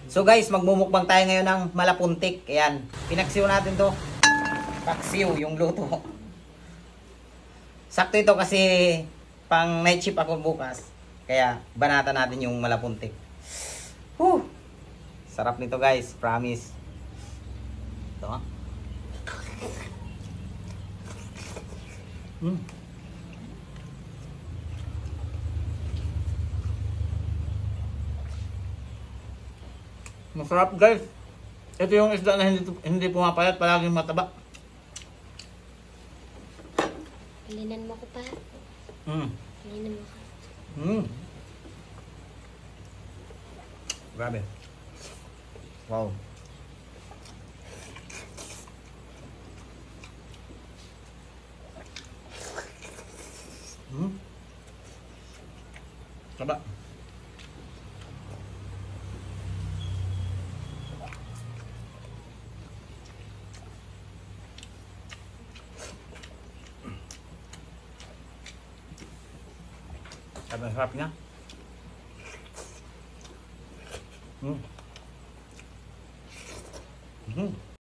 So guys, magmumukbang tayo ngayon ng malapuntik. Ayan, pinaksiw natin to. Paksiw yung luto. Sakto ito kasi pang night shift ako bukas. Kaya banata natin yung malapuntik. Whew! Sarap nito guys, promise. Ito. Masarap guys. Ito yung isda na hindi pumapayat, palaging mataba. Pilinan mo ko pa. Pilinan mo ko. Grabe. Wow. Taba. Sabi sarap niya.